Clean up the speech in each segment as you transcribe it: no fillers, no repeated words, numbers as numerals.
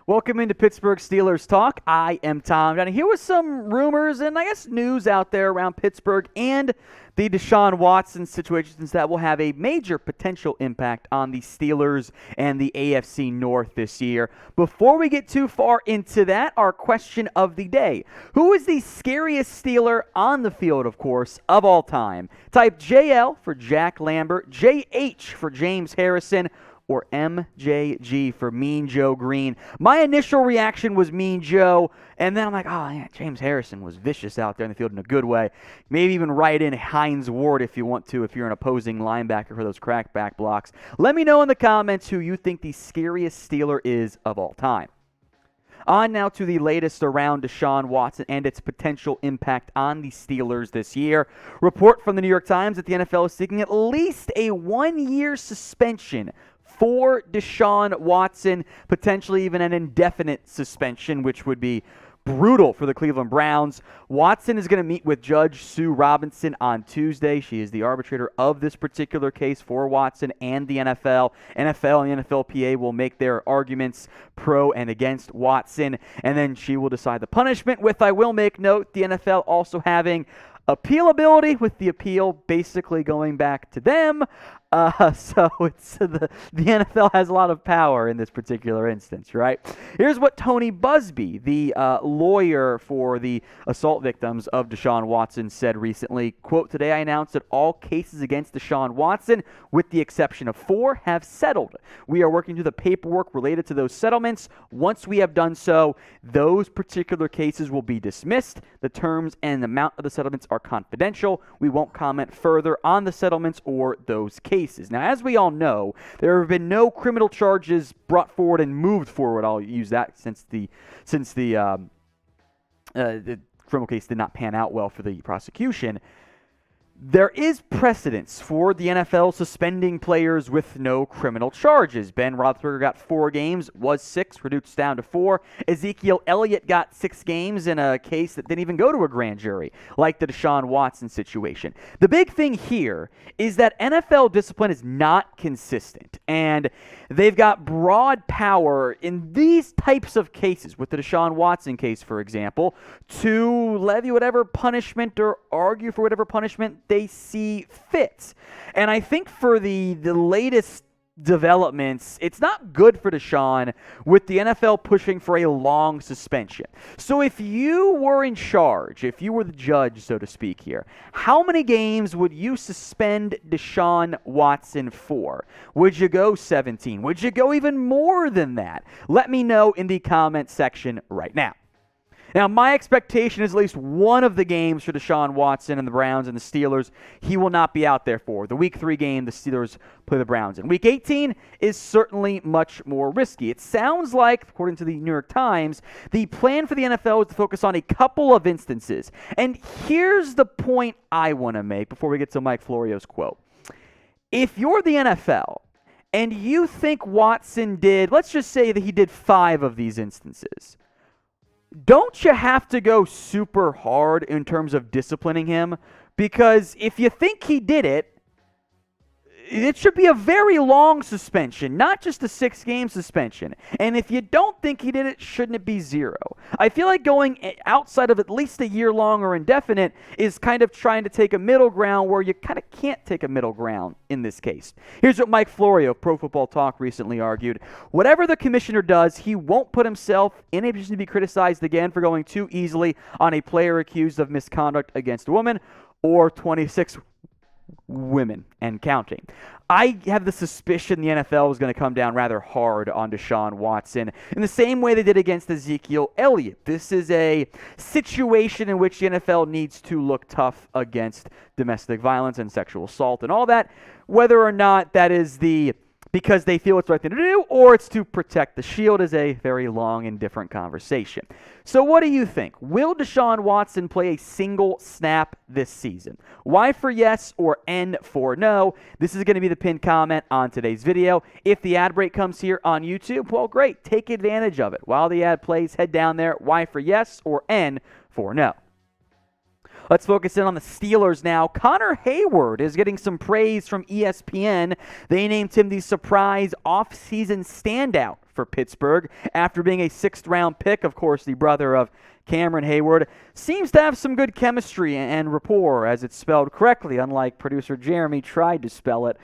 Welcome into Pittsburgh Steelers Talk. I am Tom Downey. Here with some rumors and I guess news out there around Pittsburgh and the Deshaun Watson situations that will have a major potential impact on the Steelers and the AFC North this year. Before we get too far into that, our question of the day. Who is the scariest Steeler on the field, of course, of all time? Type JL for Jack Lambert, JH for James Harrison, or MJG for Mean Joe Green. My initial reaction was Mean Joe, and then I'm like, oh, yeah, James Harrison was vicious out there in the field in a good way. Maybe even write in Hines Ward if you want to, if you're an opposing linebacker for those crackback blocks. Let me know in the comments who you think the scariest Steeler is of all time. On now to the latest around Deshaun Watson and its potential impact on the Steelers this year. Report from the New York Times that the NFL is seeking at least a 1-year suspension for Deshaun Watson, potentially even an indefinite suspension, which would be brutal for the Cleveland Browns. Watson is going to meet with Judge Sue Robinson on Tuesday. She is the arbitrator of this particular case for Watson and the NFL. NFL and the NFLPA will make their arguments pro and against Watson, and then she will decide the punishment, with, I will make note, the NFL also having appealability, with the appeal basically going back to them. So it's the NFL has a lot of power in this particular instance, right? Here's what Tony Busby, the lawyer for the assault victims of Deshaun Watson, said recently. Quote, "Today I announced that all cases against Deshaun Watson, with the exception of 4, have settled. We are working through the paperwork related to those settlements. Once we have done so, those particular cases will be dismissed. The terms and the amount of the settlements are confidential. We won't comment further on the settlements or those cases." Now, as we all know, there have been no criminal charges brought forward and moved forward. I'll use that since the criminal case did not pan out well for the prosecution. There is precedence for the NFL suspending players with no criminal charges. Ben Roethlisberger got 4 games, was 6, reduced down to 4. Ezekiel Elliott got 6 games in a case that didn't even go to a grand jury, like the Deshaun Watson situation. The big thing here is that NFL discipline is not consistent, and they've got broad power in these types of cases, with the Deshaun Watson case, for example, to levy whatever punishment or argue for whatever punishment they see fit. And I think for the latest developments, it's not good for Deshaun, with the NFL pushing for a long suspension. So if you were in charge, if you were the judge, so to speak here, how many games would you suspend Deshaun Watson for? Would you go 17? Would you go even more than that? Let me know in the comment section right now. Now, my expectation is at least one of the games for Deshaun Watson and the Browns and the Steelers he will not be out there for. The Week 3 game, the Steelers play the Browns in. Week 18 is certainly much more risky. It sounds like, according to the New York Times, the plan for the NFL is to focus on a couple of instances. And here's the point I want to make before we get to Mike Florio's quote. If you're the NFL and you think Watson did, let's just say that he did 5 of these instances, don't you have to go super hard in terms of disciplining him? Because if you think he did it, it should be a very long suspension, not just a 6-game suspension. And if you don't think he did it, shouldn't it be 0? I feel like going outside of at least a year long or indefinite is kind of trying to take a middle ground where you kind of can't take a middle ground in this case. Here's what Mike Florio of Pro Football Talk recently argued. Whatever the commissioner does, he won't put himself in a position to be criticized again for going too easily on a player accused of misconduct against a woman, or 26 women and counting. I have the suspicion the NFL is going to come down rather hard on Deshaun Watson in the same way they did against Ezekiel Elliott. This is a situation in which the NFL needs to look tough against domestic violence and sexual assault and all that, whether or not that is because they feel it's the right thing to do, or it's to protect the shield, is a very long and different conversation. So what do you think? Will Deshaun Watson play a single snap this season? Y for yes or N for no? This is going to be the pinned comment on today's video. If the ad break comes here on YouTube, well, great. Take advantage of it. While the ad plays, head down there. Y for yes or N for no? Let's focus in on the Steelers now. Conner Heyward is getting some praise from ESPN. They named him the surprise offseason standout for Pittsburgh after being a 6th-round pick. Of course, the brother of Cameron Heyward seems to have some good chemistry and rapport, as it's spelled correctly, unlike producer Jeremy tried to spell it.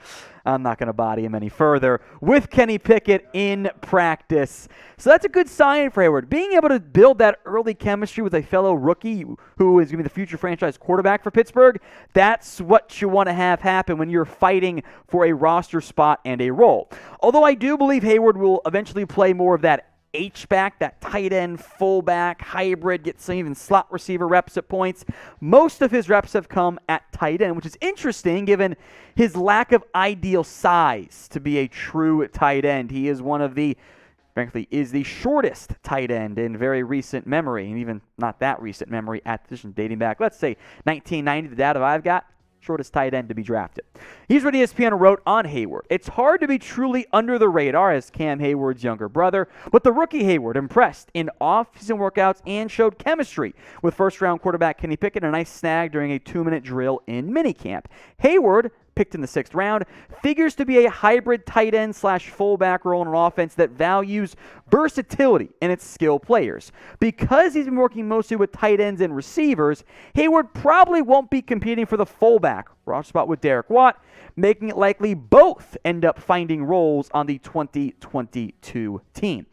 I'm not going to body him any further, with Kenny Pickett in practice. So that's a good sign for Heyward. Being able to build that early chemistry with a fellow rookie who is going to be the future franchise quarterback for Pittsburgh, that's what you want to have happen when you're fighting for a roster spot and a role. Although I do believe Heyward will eventually play more of that H-back, that tight end, fullback, hybrid, get some even slot receiver reps at points. Most of his reps have come at tight end, which is interesting given his lack of ideal size to be a true tight end. He is frankly, is the shortest tight end in very recent memory, and even not that recent memory at position dating back, let's say, 1990, the data I've got. Shortest tight end to be drafted. Here's what ESPN wrote on Heyward. It's hard to be truly under the radar as Cam Heyward's younger brother, but the rookie Heyward impressed in off-season workouts and showed chemistry with first-round quarterback Kenny Pickett, a nice snag during a 2-minute drill in minicamp. Heyward, picked in the 6th round, figures to be a hybrid tight end / fullback role in an offense that values versatility in its skill players. Because he's been working mostly with tight ends and receivers, Heyward probably won't be competing for the fullback roster spot with Derek Watt, making it likely both end up finding roles on the 2022 team.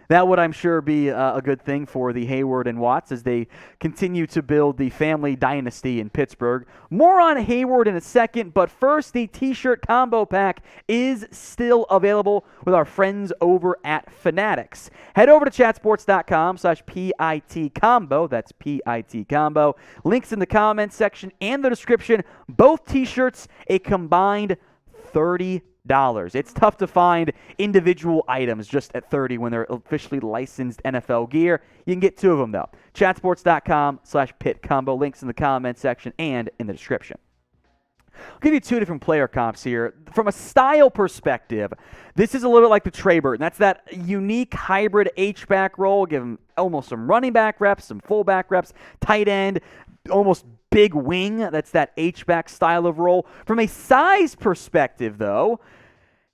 That would, I'm sure, be a good thing for the Heyward and Watts as they continue to build the family dynasty in Pittsburgh. More on Heyward in a second, but first, the T-shirt combo pack is still available with our friends over at Fanatics. Head over to chatsports.com/PIT-combo. That's PIT-combo. Links in the comments section and the description. Both T-shirts, a combined $30. It's tough to find individual items just at $30 when they're officially licensed NFL gear. You can get 2 of them, though. Chatsports.com/PIT-combo. Links in the comments section and in the description. I'll give you 2 different player comps here. From a style perspective, this is a little bit like the Trey Burton. That's that unique hybrid H-back role. Give him almost some running back reps, some fullback reps, tight end, almost big wing. That's that H-back style of role. From a size perspective, though,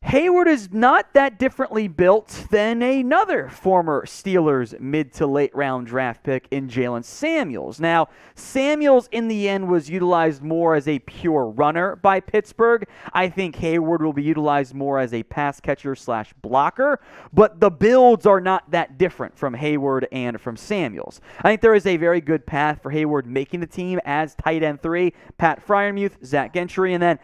Heyward is not that differently built than another former Steelers mid to late round draft pick in Jalen Samuels. Now, Samuels in the end was utilized more as a pure runner by Pittsburgh. I think Heyward will be utilized more as a pass catcher / blocker, but the builds are not that different from Heyward and from Samuels. I think there is a very good path for Heyward making the team as tight end 3, Pat Freiermiuth, Zach Gentry, and then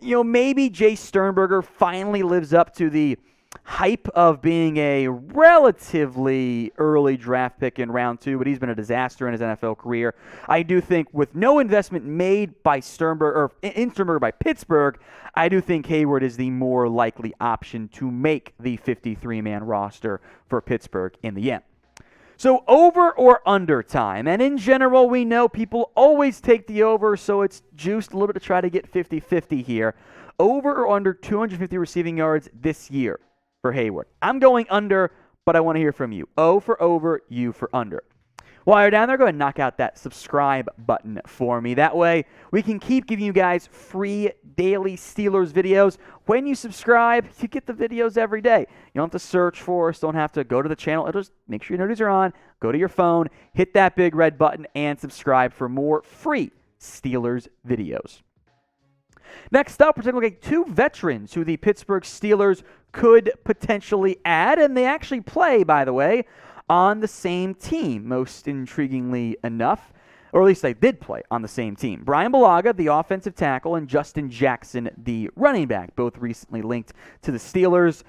maybe Jay Sternberger finally lives up to the hype of being a relatively early draft pick in round 2, but he's been a disaster in his NFL career. I do think with no investment made by Sternberger by Pittsburgh, I do think Heyward is the more likely option to make the 53-man roster for Pittsburgh in the end. So over or under time, and in general, we know people always take the over, so it's juiced a little bit to try to get 50-50 here. Over or under 250 receiving yards this year for Heyward. I'm going under, but I want to hear from you. O for over, U for under. While you're down there, go ahead and knock out that subscribe button for me. That way, we can keep giving you guys free daily Steelers videos. When you subscribe, you get the videos every day. You don't have to search for us. Don't have to go to the channel. It'll just make sure your notifications are on. Go to your phone, hit that big red button, and subscribe for more free Steelers videos. Next up, we're taking a look at 2 veterans who the Pittsburgh Steelers could potentially add, and they actually play, by the way, on the same team, most intriguingly enough, or at least they did play on the same team. Bryan Bulaga, the offensive tackle, and Justin Jackson, the running back, both recently linked to the Steelers.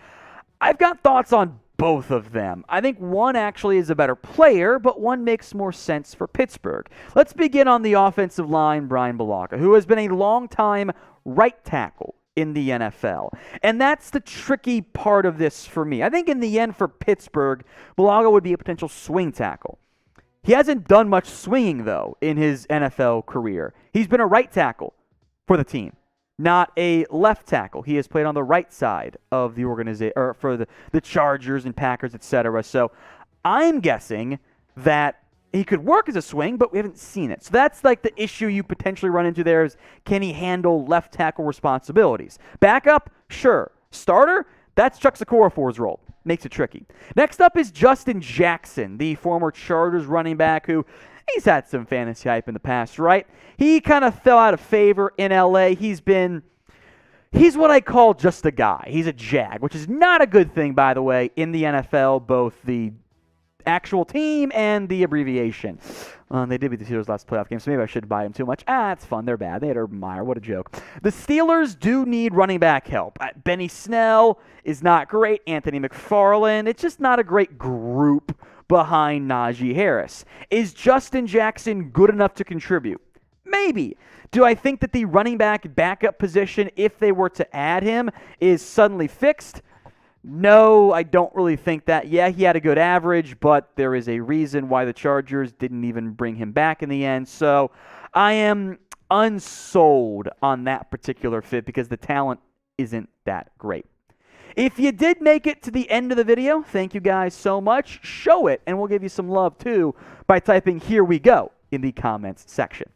I've got thoughts on both of them. I think one actually is a better player, but one makes more sense for Pittsburgh. Let's begin on the offensive line, Bryan Bulaga, who has been a long-time right tackle in the NFL. And that's the tricky part of this for me. I think in the end for Pittsburgh, Bulaga would be a potential swing tackle. He hasn't done much swinging, though, in his NFL career. He's been a right tackle for the team, not a left tackle. He has played on the right side of the organization, or for the Chargers and Packers, etc. So I'm guessing that he could work as a swing, but we haven't seen it. So that's like the issue you potentially run into there is, can he handle left tackle responsibilities? Backup? Sure. Starter? That's Chuck Sikorafor's role. makes it tricky. Next up is Justin Jackson, the former Chargers running back who he's had some fantasy hype in the past, right? He kind of fell out of favor in LA. He's what I call just a guy. He's a jag, which is not a good thing, by the way, in the NFL, both the actual team and the abbreviation. They did beat the Steelers last playoff game, so maybe I shouldn't buy them too much. It's fun. They're bad. They had Urban Meyer. What a joke. The Steelers do need running back help. Benny Snell is not great. Anthony McFarland. It's just not a great group behind Najee Harris. Is Justin Jackson good enough to contribute? Maybe. Do I think that the running back backup position, if they were to add him, is suddenly fixed? No, I don't really think that. Yeah, he had a good average, but there is a reason why the Chargers didn't even bring him back in the end. So I am unsold on that particular fit because the talent isn't that great. If you did make it to the end of the video, thank you guys so much. Show it, and we'll give you some love too by typing "Here we go" in the comments section.